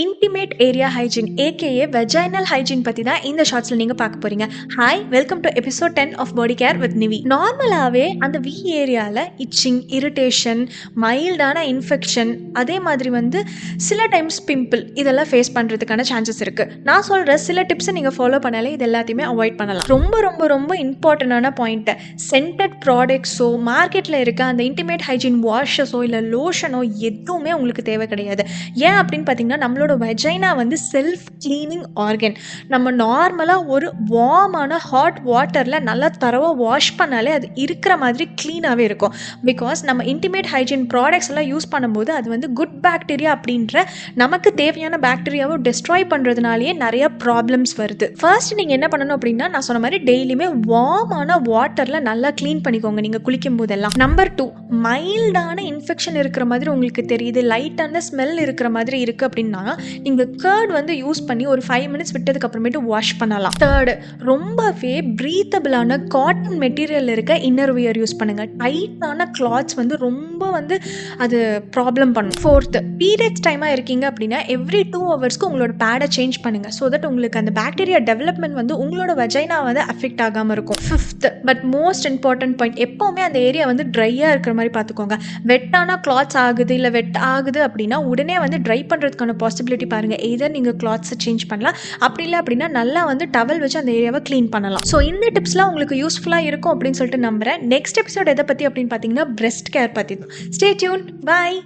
Intimate area hygiene AKA vaginal hygiene பற்றி தான் இந்த ஷார்ட்ஸில் நீங்கள் பார்க்க போகிறீங்க. Hi, welcome to episode 10 of body care with Nivi. நார்மலாகவே அந்த ஏரியாவில் இச்சிங், இரிட்டேஷன், மைல்டான இன்ஃபெக்ஷன், அதே மாதிரி சில டைம்ஸ் பிம்பிள் இதெல்லாம் ஃபேஸ் பண்ணுறதுக்கான சான்சஸ் இருக்குது. நான் சொல்கிற சில டிப்ஸை நீங்கள் ஃபாலோ பண்ணாலே இது எல்லாத்தையுமே அவாய்ட் பண்ணலாம். ரொம்ப ரொம்ப ரொம்ப இம்பார்ட்டண்டான பாயிண்ட்டு, சென்டட் ப்ராடக்ட்ஸோ மார்க்கெட்டில் இருக்க அந்த இன்டிமேட் ஹைஜீன் வாஷஸோ இல்லை லோஷனோ எதுவுமே உங்களுக்கு தேவை கிடையாது. ஏன் அப்படின்னு பார்த்தீங்கன்னா, நம்மளோட வெஜைனா செல்ஃப் கிளீனிங் ஆர்கன். நம்ம நார்மலாக ஒரு வார்மான ஹாட் வாட்டரில் நல்லா தரவாக வாஷ் பண்ணாலே அது இருக்கிற மாதிரி க்ளீனாகவே இருக்கும். பிகாஸ் நம்ம இன்டிமேட் ஹைஜீன் ப்ராடக்ட்ஸ் எல்லாம் யூஸ் பண்ணும்போது அது குட் பாக்டீரியா அப்படின்ற நமக்கு தேவையான பாக்டீரியாவை டெஸ்ட்ராய் பண்ணுறதுனாலேயே நிறைய ப்ராப்ளம்ஸ் வருது. ஃபர்ஸ்ட் நீங்கள் என்ன பண்ணணும் அப்படின்னா, நான் சொன்ன மாதிரி டெய்லியுமே வார்மான வாட்டரில் நல்லா க்ளீன் பண்ணிக்கோங்க நீங்கள் குளிக்கும் போதெல்லாம். நம்பர் 2, மைல்டான இன்ஃபெக்ஷன் இருக்கிற மாதிரி உங்களுக்கு தெரியுது, லைட்டான ஸ்மெல் இருக்கிற மாதிரி இருக்குது அப்படின்னா நீங்கள் கர்ட் யூஸ் பண்ணி ஒரு 5 மினிட்ஸ் விட்டதுக்கு அப்புறமேட்டு வாஷ் பண்ணலாம். தேர்டு, ரொம்பவே ப்ரீத்தபிளான காட்டன் மெட்டீரியல் இருக்க இன்னர் வியர் யூஸ் பண்ணுங்கள். டைட்டான கிளாத்ஸ் ரொம்ப அது ப்ராப்ளம் பண்ணும். ஃபோர்த்து, பீரியட்ஸ் டைமாக இருக்கீங்க அப்படின்னா எவ்ரி 2 ஹவர்ஸ்க்கு உங்களோட பேடை சேஞ்ச் பண்ணுங்கள். ஸோ தட் உங்களுக்கு அந்த பாக்டீரியா டெவலப்மெண்ட் உங்களோட வெஜைனா அஃபெக்ட் ஆகாமல் இருக்கும். Fifth but most important point, எப்போவுமே அந்த ஏரியா ட்ரையாக இருக்கிற மாதிரி பார்த்துக்கோங்க. வெட்டான கிளாத்ஸ் ஆகுது இல்லை வெட் ஆகுது அப்படின்னா உடனே ட்ரை பண்ணுறதுக்கான பாசிபிலிட்டி பாருங்கள். எதர் நீங்கள் கிளாத்ஸை சேஞ்ச் பண்ணலாம், அப்படி இல்லை அப்படின்னா நல்லா டவல் வச்சு அந்த ஏரியாவை க்ளீன் பண்ணலாம். ஸோ இந்த டிப்ஸ்லாம் உங்களுக்கு யூஸ்ஃபுல்லாக இருக்கும் அப்படின்னு சொல்லிட்டு நம்புகிறேன். நெக்ஸ்ட் எபிசோட் எதை பற்றி அப்படின்னு பார்த்தீங்கன்னா, பிரெஸ்ட் கேர் பற்றி தான். Stay tuned. பாய்.